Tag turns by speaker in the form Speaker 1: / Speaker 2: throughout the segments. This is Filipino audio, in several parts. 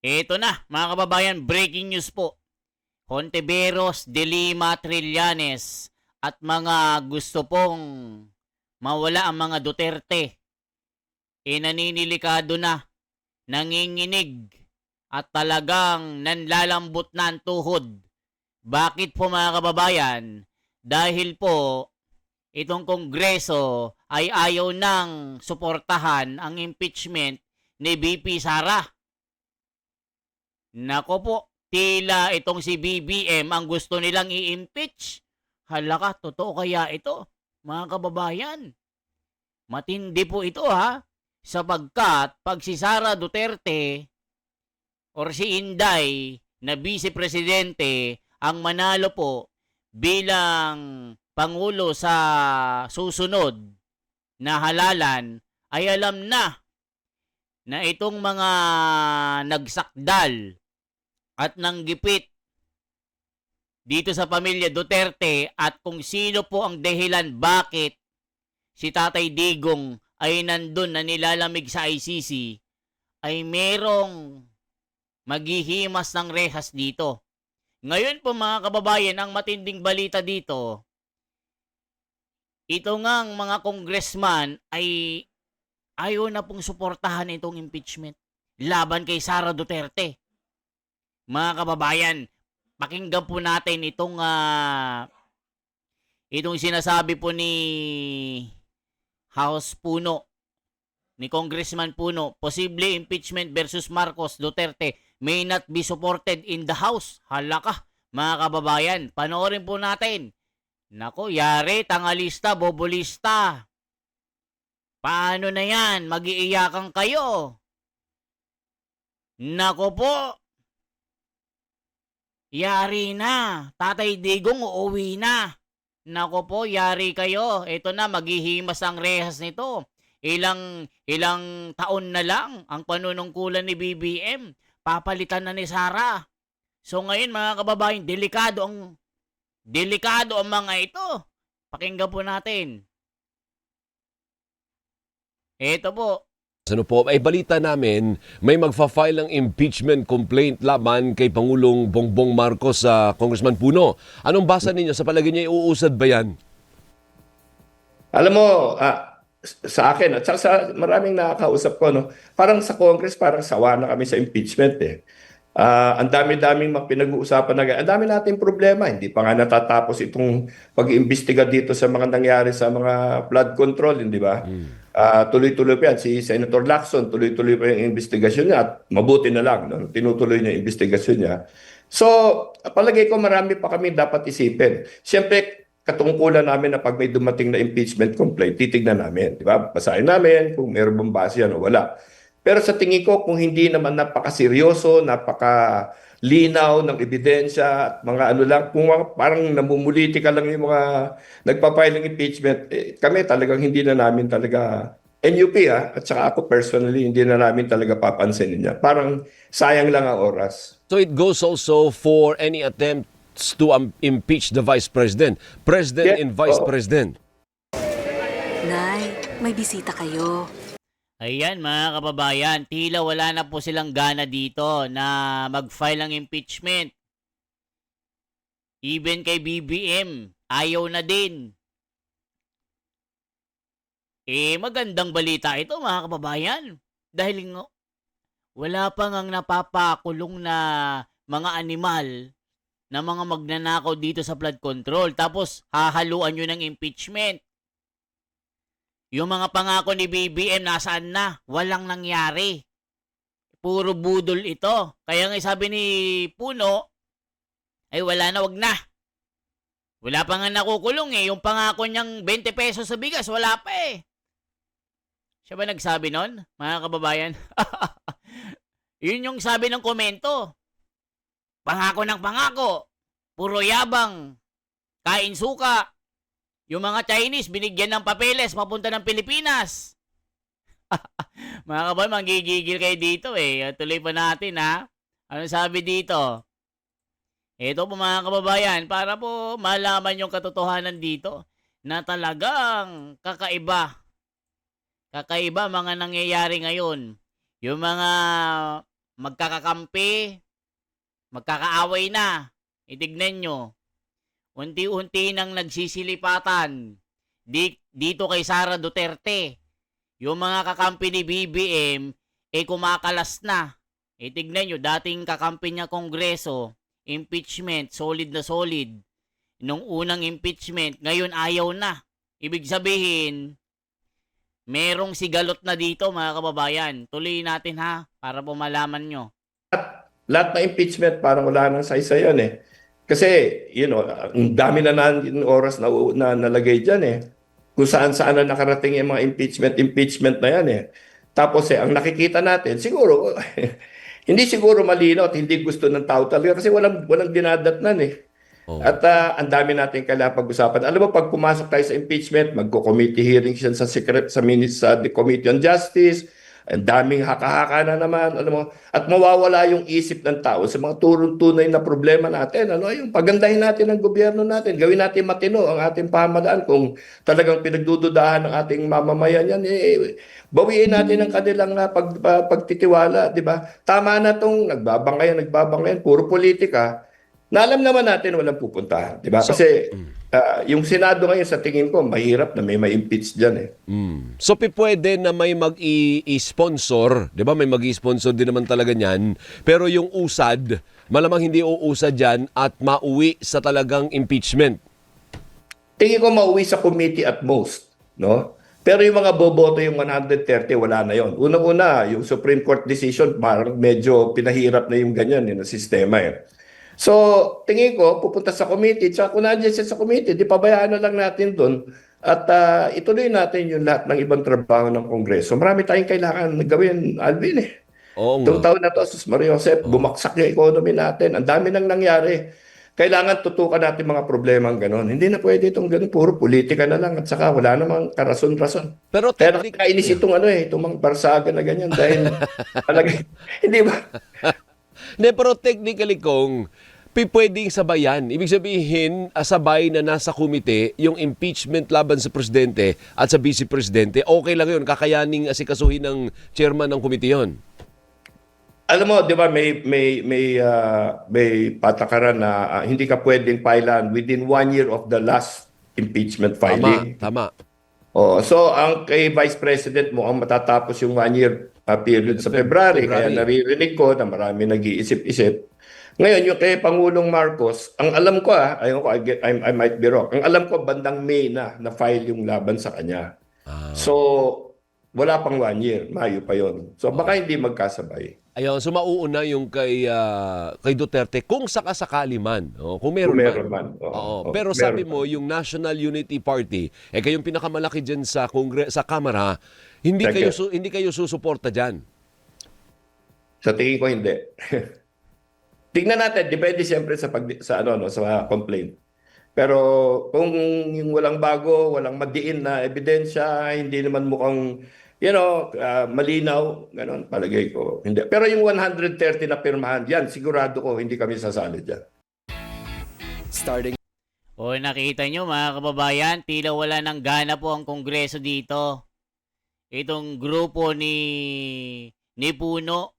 Speaker 1: Ito na, mga kababayan, breaking news po. Hontiveros, De Lima, Trillanes at mga gusto pong mawala ang mga Duterte, naninilikado na, nanginginig at talagang nanlalambot na ang tuhod. Bakit po mga kababayan? Dahil po itong Kongreso ay ayaw nang suportahan ang impeachment ni VP Sara. Nako po, tila itong si BBM ang gusto nilang i-impeach. Halaka, totoo kaya ito, mga kababayan? Matindi po ito ha, sapagkat pag si Sara Duterte or si Inday na Vice Presidente ang manalo po bilang Pangulo sa susunod na halalan, ay alam na itong mga nagsakdal at nanggipit dito sa pamilya Duterte at kung sino po ang dahilan bakit si Tatay Digong ay nandun na nilalamig sa ICC, ay merong maghihimas ng rehas dito. Ngayon po mga kababayan, ang matinding balita dito, ito ngang mga congressman ay ayaw na pong suportahan itong impeachment laban kay Sara Duterte. Mga kababayan, pakinggan po natin itong sinasabi po ni House Puno, ni Congressman Puno. Posible impeachment versus Marcos Duterte may not be supported in the House. Halaka, mga kababayan, panoorin po natin. Nako, yari, tangalista, bobolista. Paano na yan? Mag-iiyakan kayo. Nako po. Yari na. Tatay Digong uuwi na. Nako po, yari kayo. Ito na, maghihimas ang rehas nito. Ilang taon na lang ang panunungkulan ni BBM. Papalitan na ni Sara. So ngayon mga kababayan, delikado ang mga ito. Pakinggan po natin. Ito po.
Speaker 2: Ano po, ay balita namin, may magfa-file ng impeachment complaint laban kay Pangulong Bongbong Marcos sa Congressman Puno. Anong basa ninyo? Sa palagay niya, iuusad ba yan?
Speaker 3: Alam mo, sa akin, at saka sa maraming nakakausap ko, no, parang sa Congress, parang sawa na kami sa impeachment eh. Ang dami-daming pinag-uusapan na, ang dami nating problema. Hindi pa nga natatapos itong pag-iimbestiga dito sa mga nangyari sa mga flood control, di ba? Tuloy-tuloy pa yan. Si Senator Lacson, tuloy-tuloy pa yung investigasyon niya at mabuti na lang, no? Tinutuloy niya yung investigasyon niya. So, palagay ko marami pa kami dapat isipin. Siyempre, katungkulan namin na pag may dumating na impeachment complaint, titignan namin. Di ba? Basahin namin kung meron bang base yan o wala. Pero sa tingin ko, kung hindi naman napakaseryoso, napakalinaw ng ebidensya at mga ano lang, kung parang namumulitika lang yung mga nagpa-file ng impeachment, kami talagang hindi na namin talaga, NUP at saka ako personally, hindi na namin talaga papansinin niya. Parang sayang lang ang oras.
Speaker 2: So it goes also for any attempts to impeach the Vice President. President and Vice President.
Speaker 4: Nay, may bisita kayo.
Speaker 1: Ayan mga kababayan, tila wala na po silang gana dito na mag-file ng impeachment. Even kay BBM, ayaw na din. Magandang balita ito mga kababayan. Dahil wala pa ngang napapakulong na mga animal na mga magnanakaw dito sa flood control. Tapos hahaluan nyo ng impeachment. Yung mga pangako ni BBM nasaan na? Walang nangyari. Puro budol ito. Kaya nga sabi ni Puno, ay wala na, wag na. Wala pa nga nakukulong eh. Yung pangako niyang 20 pesos sa bigas, wala pa eh. Siya ba nagsabi nun, mga kababayan? Yun yung sabi ng komento. Pangako ng pangako. Puro yabang. Kain suka. Yung mga Chinese, binigyan ng papeles, papunta ng Pilipinas. Mga kababayan, manggigigil kayo dito eh. Tuloy pa natin ha. Ano sabi dito? Ito po mga kababayan, para po malaman yung katotohanan dito na talagang kakaiba. Kakaiba mga nangyayari ngayon. Yung mga magkakakampi, magkakaaway na. Itignan nyo. Unti-unti nang nagsisilipatan dito kay Sara Duterte. Yung mga kakampi ni BBM, kumakalas na. Tignan nyo, dating kakampi niya Kongreso, impeachment, solid na solid. Nung unang impeachment, ngayon ayaw na. Ibig sabihin, merong sigalot na dito mga kababayan. Tuloy natin ha, para po malaman nyo.
Speaker 3: Lahat na impeachment parang wala nang saysayan eh. Kasi, ang dami na oras na nalagay dyan eh. Kung saan-saan na nakarating yung mga impeachment na yan eh. Tapos ang nakikita natin, siguro, hindi siguro malinaw at hindi gusto ng tao talaga kasi walang dinadatnan eh.
Speaker 2: Oh.
Speaker 3: At ang dami natin kailangan pag-usapan. Alam mo, pag pumasok tayo sa impeachment, magko-committee hearings yan sa the Committee on Justice, ang daming haka-haka na naman, alam mo, at mawawala yung isip ng tao sa mga tunay na problema natin. Yung pagandahin natin ang gobyerno natin, gawin natin matino ang ating pamahalaan kung talagang pinagdududahan ng ating mamamayan yan, bawiin natin ang kanilang pagtitiwala, di ba? Tama na tong nagbabangayan, puro politika. Na alam naman natin walang pupuntahan, di ba? Kasi yung Senado ngayon sa tingin ko mahirap na may ma-impeach diyan eh.
Speaker 2: So pwede na may mag-i-sponsor, 'di ba? May mag-i-sponsor din naman talaga niyan, pero yung usad, malamang hindi uusad diyan at mauwi sa talagang impeachment.
Speaker 3: Tingin ko mauwi sa committee at most, no? Pero yung mga boboto yung 130 wala na yon. Unang-una, yung Supreme Court decision parang medyo pinahirap na yung ganyan na sistema eh. So, tingin ko, pupunta sa committee, tsaka kung nandiyan siya sa committee, di pabayaan na lang natin doon at ituloy natin yung lahat ng ibang trabaho ng Kongreso. Marami tayong kailangan gawin, Alvin eh.
Speaker 2: Oo
Speaker 3: Itong
Speaker 2: nga.
Speaker 3: taon na to, Sus Maria Josep, bumagsak yung economy natin. Ang dami nang nangyari. Kailangan tutukan natin mga problemang gano'n. Hindi na pwede itong gano'n. Puro politika na lang at saka wala namang karason-rason.
Speaker 2: Pero
Speaker 3: Kaya nakakainis itong itong mga barsaga na ganyan dahil talaga, hindi ba?
Speaker 2: Pero technically kung pwedeng sabayan, ibig sabihin sabay na nasa komite yung impeachment laban sa presidente at sa vice presidente, okay lang yun, kakayaning asikasuhin ng chairman ng komite yun.
Speaker 3: Alam mo, 'di ba, may patakaran na hindi ka pwedeng filean within 1 year of the last impeachment filing.
Speaker 2: Tama.
Speaker 3: So ang kay Vice President mo ang matatapos yung 1 year period sa February. Kaya naririnig ko na marami nag-iisip-isip. Ngayon, yung kay Pangulong Marcos, ang alam ko I might be wrong. Ang alam ko bandang May na file yung laban sa kanya. So wala pang 1 year, Mayo pa yon. So baka hindi magkasabay.
Speaker 2: Ayun, so mauuna yung kay Duterte kung sakasakali man, kung meron man. Pero sabi mo yung National Unity Party, kayong pinakamalaki diyan sa sa Kamara, hindi kayo susuporta diyan.
Speaker 3: Sa tingin ko hindi. Tingnan natin, depende siyempre sa sa complaint. Pero kung yung walang bago, walang madiin na ebidensya, hindi naman mukhang malinaw, ganun, palagay ko. Hindi. Pero yung 130 na pirmahan, yan, sigurado ko, hindi kami sasali dyan.
Speaker 1: Nakita nyo mga kababayan, tila wala ng gana po ang Kongreso dito. Itong grupo ni Puno,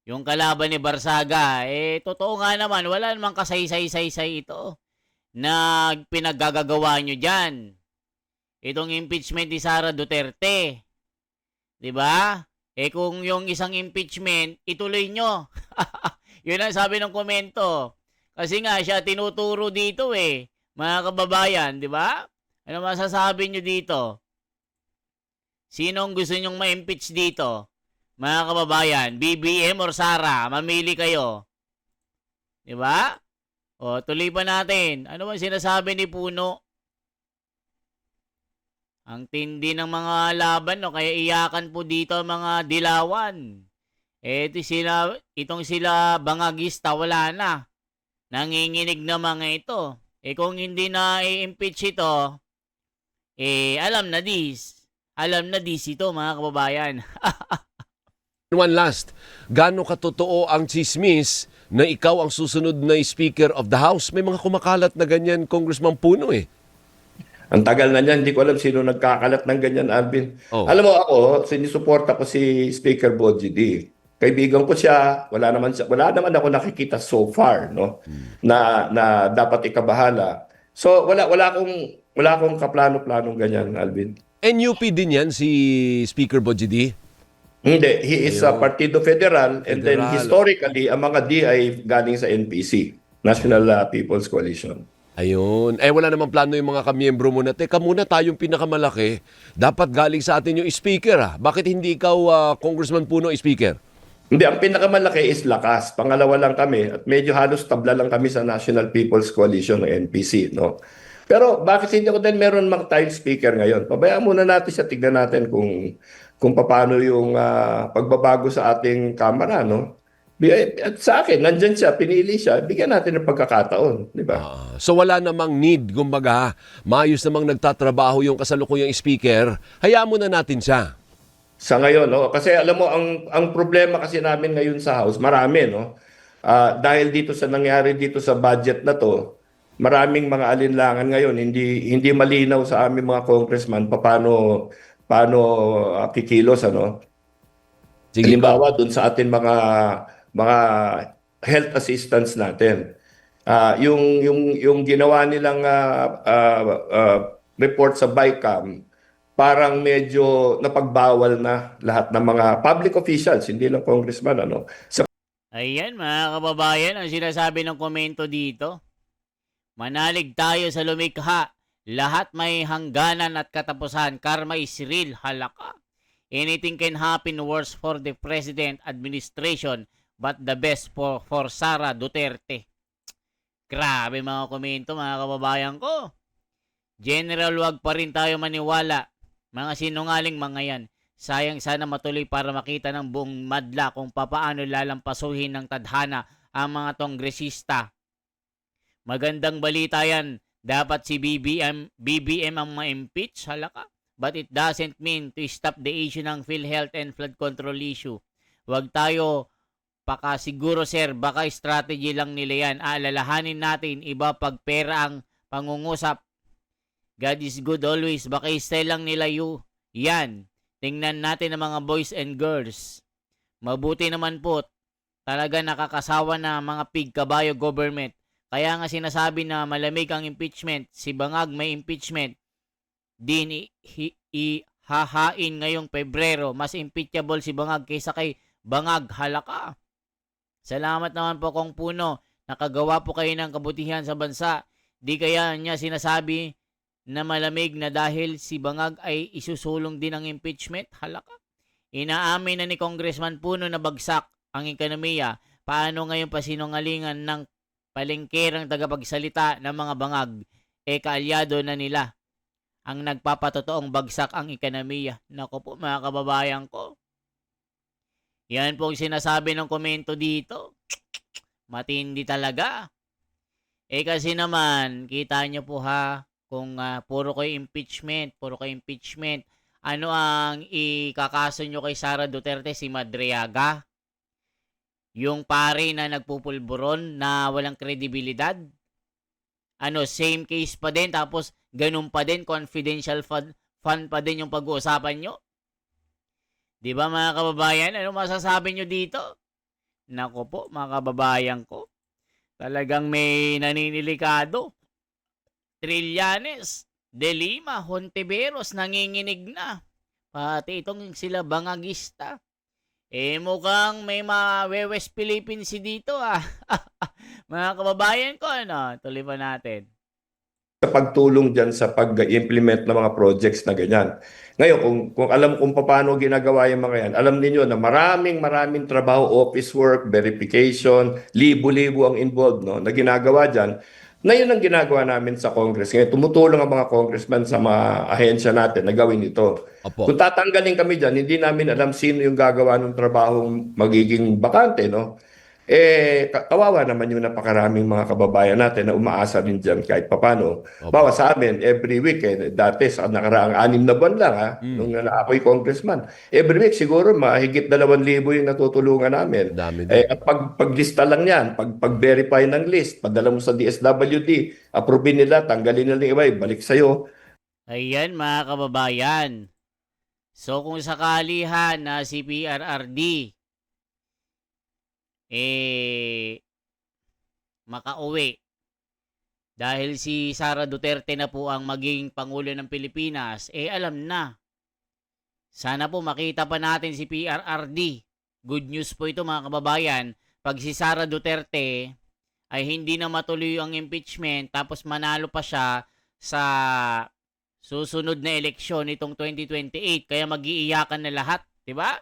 Speaker 1: yung kalaban ni Barsaga, totoo nga naman, wala namang kasay-say-say ito na pinaggagawa nyo dyan. Itong impeachment ni Sara Duterte. 'Di ba? Kung yung isang impeachment, ituloy nyo. Yun ang sabi ng komento. Kasi nga siya tinuturo dito mga kababayan, 'di ba? Ano masasabi nyo dito? Sino ang gusto nyong ma-impeach dito? Mga kababayan, BBM or Sara, mamili kayo. 'Di ba? Tuloy pa natin. Ano bang sinasabi ni Puno? Ang tindi ng mga laban, kaya iyakan po dito mga dilawan. Itong sila bangagista, wala na. Nanginginig na mga ito. Kung hindi na i-impeach ito, alam na this. Alam na this ito mga kababayan.
Speaker 2: One last, gaano katotoo ang chismis na ikaw ang susunod na Speaker of the House? May mga kumakalat na ganyan, Congressman Puno
Speaker 3: Ang tagal na niyan, hindi ko alam sino nagkakalat ng ganyan, Alvin.
Speaker 2: Oh.
Speaker 3: Alam mo ako, sinisuporta ko si Speaker Bogie D. kaibigan ko siya, wala naman ako nakikita so far, no, na dapat ikabahala. So wala akong kaplano-planong ganyan, Alvin.
Speaker 2: NUP din yan, si Speaker Boji.
Speaker 3: Hindi, he is a
Speaker 2: Ayun.
Speaker 3: Partido Federal, and then
Speaker 2: Federal.
Speaker 3: historically ang mga D ay galing sa NPC, National People's Coalition.
Speaker 2: Ayun. Wala namang plano yung mga kamiyembro mo na, teka muna, tayong pinakamalaki. Dapat galing sa atin yung speaker, ah. Bakit hindi ikaw, Congressman Puno, speaker?
Speaker 3: Hindi, ang pinakamalaki is Lakas. Pangalawa lang kami at medyo halos tabla lang kami sa National People's Coalition o NPC, no? Pero bakit hindi ako din meron mag-time speaker ngayon? Pabayaan muna natin siya, tignan natin kung paano yung pagbabago sa ating Kamara, no? At sa akin, nandyan siya, pinili siya, bigyan natin ng pagkakataon, di ba?
Speaker 2: So wala namang need, kumbaga, maayos namang nagtatrabaho yung kasalukuyang speaker, hayaan mo na natin siya.
Speaker 3: Sa ngayon, no? Kasi alam mo, ang problema kasi namin ngayon sa House, marami, no? Dahil dito sa nangyari dito sa budget na to, maraming mga alinlangan ngayon, hindi malinaw sa aming mga congressman paano kikilos, ano?
Speaker 2: Sige po.
Speaker 3: Halimbawa, dun sa atin mga health assistance natin. Yung ginawa nilang report sa BICAM, parang medyo napagbawal na lahat ng mga public officials, hindi lang congressman, ano.
Speaker 1: Ayan mga kababayan, ang sinasabi ng komento dito. Manalig tayo sa lumikha. Lahat may hangganan at katapusan. Karma is real. Halaka. Anything can happen worse for the president administration but the best for Sara Duterte. Grabe mga komento mga kababayan ko. General, wag pa rin tayo maniwala. Mga sinungaling mga yan. Sayang sana matuloy para makita ng buong madla kung papaano lalampasuhin ng tadhana ang mga kongresista. Magandang balita yan. Dapat si BBM ang ma-impeach, halaka. But it doesn't mean to stop the issue ng PhilHealth and flood control issue. Wag tayo siguro sir, baka strategy lang nila yan. Alalahanin natin, iba pag pera ang pangungusap. God is good always. Baka style lang nila yan. Tingnan natin ang mga boys and girls. Mabuti naman po, talaga nakakasawa na mga pig kabayo government. Kaya nga sinasabi na malamig ang impeachment. Si Bangag may impeachment. Din ihahain ngayong Pebrero. Mas impeachable si Bangag kaysa kay Bangag, halaka. Salamat naman po Kong Puno. Nakagawa po kayo ng kabutihan sa bansa. Di kaya niya sinasabi na malamig na dahil si Bangag ay isusulong din ang impeachment? Halaka. Inaamin na ni Congressman Puno na bagsak ang ekonomiya. Paano ngayon pasinungalingan ng palengkerang tagapagsalita ng mga Bangag? Kaalyado na nila ang nagpapatotoong bagsak ang ekonomiya. Nako po mga kababayan ko. Yan po ang sinasabi ng komento dito. Matindi talaga. Kasi naman, kita nyo po ha, kung puro kayo impeachment, ano ang ikakaso nyo kay Sara Duterte, si Madriaga? Yung pare na nagpupulburon na walang kredibilidad? Same case pa din, tapos ganun pa din, confidential fund pa din yung pag-uusapan nyo? Di ba mga kababayan? Ano masasabi nyo dito? Nako po mga kababayan ko. Talagang may naninilikado. Trillanes, De Lima, Hontiveros, nanginginig na. Pati itong sila Bangagista. Mukhang may mga West Philippines dito Mga kababayan ko, tuloy pa natin.
Speaker 3: Sa pagtulong dyan sa pag-implement ng mga projects na ganyan. Ngayon, kung alam kung paano ginagawa yung mga yan, alam niyo na maraming trabaho, office work, verification, libo-libo ang involved, no, na ginagawa dyan. Na yun ang ginagawa namin sa Congress. Ngayon, tumutulong ang mga congressman sa mga ahensya natin na gawin ito.
Speaker 2: Opo.
Speaker 3: Kung tatanggalin kami dyan, hindi namin alam sino yung gagawa ng trabahong magiging bakante, no? Kawawa naman yung napakaraming mga kababayan natin na umaasa rin dyan kahit papano. Bawa sa amin, every week, dati sa nakaraang 6 na buwan lang, nung ako'y congressman. Every week, siguro, mahigit 2,000 yung natutulungan namin.
Speaker 2: Dami.
Speaker 3: At paglista lang yan, pag-verify ng list, padala mo sa DSWD, approve nila, tanggalin nila yung iba, balik sa'yo.
Speaker 1: Ayan mga kababayan. So kung sakali na si PRRD makauwi. Dahil si Sara Duterte na po ang maging Pangulo ng Pilipinas, alam na. Sana po makita pa natin si PRRD. Good news po ito mga kababayan. Pag si Sara Duterte ay hindi na matuloy ang impeachment tapos manalo pa siya sa susunod na eleksyon itong 2028, kaya mag-iiyakan na lahat, 'di ba?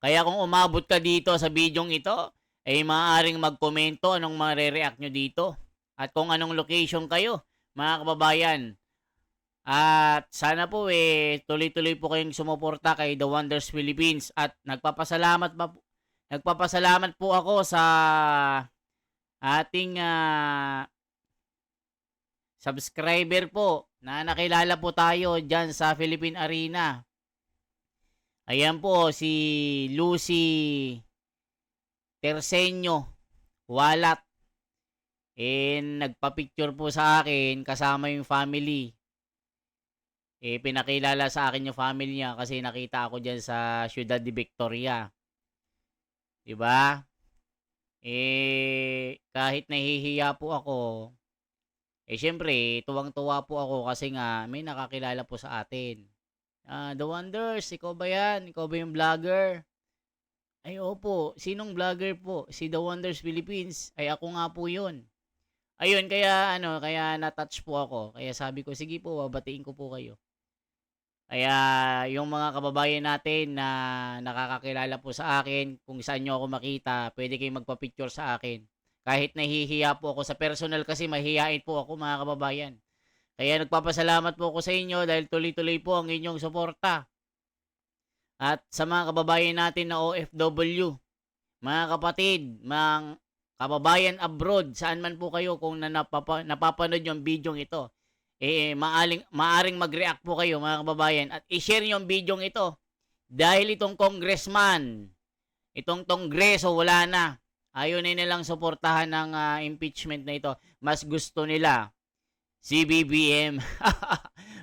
Speaker 1: Kaya kung umabot ka dito sa bidyong ito, ay maaaring magkomento anong mare-react nyo dito at kung anong location kayo, mga kababayan. At sana po tuloy-tuloy po kayong sumuporta kay The Wonders Philippines at nagpapasalamat po ako sa ating subscriber po na nakilala po tayo dyan sa Philippine Arena. Ayan po si Lucy Terseño Walat. Nagpa-picture po sa akin kasama yung family. Pinakilala sa akin yung family niya kasi nakita ako dyan sa Ciudad de Victoria. Diba? Kahit nahihiya po ako, syempre, tuwang-tuwa po ako kasi nga may nakakilala po sa atin. The Wonders, ikaw ba yan? Ikaw ba yung vlogger? Ay, opo. Sinong vlogger po? Si The Wonders Philippines. Ay, ako nga po yun. Ayun, kaya na-touch po ako. Kaya sabi ko, sige po, babatiin ko po kayo. Kaya yung mga kababayan natin na nakakakilala po sa akin, kung saan nyo ako makita, pwede kayong magpa-picture sa akin. Kahit nahihiya po ako sa personal kasi mahihiyain po ako mga kababayan. Kaya nagpapasalamat po ako sa inyo dahil tuloy-tuloy po ang inyong suporta. At sa mga kababayan natin na OFW, mga kapatid, mga kababayan abroad, saan man po kayo kung napapanood yung video ito, maaring mag-react po kayo mga kababayan at i-share yung video ito dahil itong congressman, itong kongreso wala na. Ayaw na nilang suportahan ng impeachment na ito. Mas gusto nila si BBM.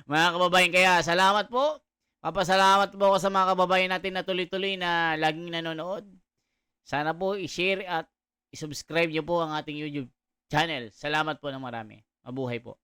Speaker 1: Mga kababayan, kaya salamat po. Papasalamat po ako sa mga kababayan natin na tuloy-tuloy na laging nanonood. Sana po i-share at i-subscribe niyo po ang ating YouTube channel. Salamat po ng marami. Mabuhay po.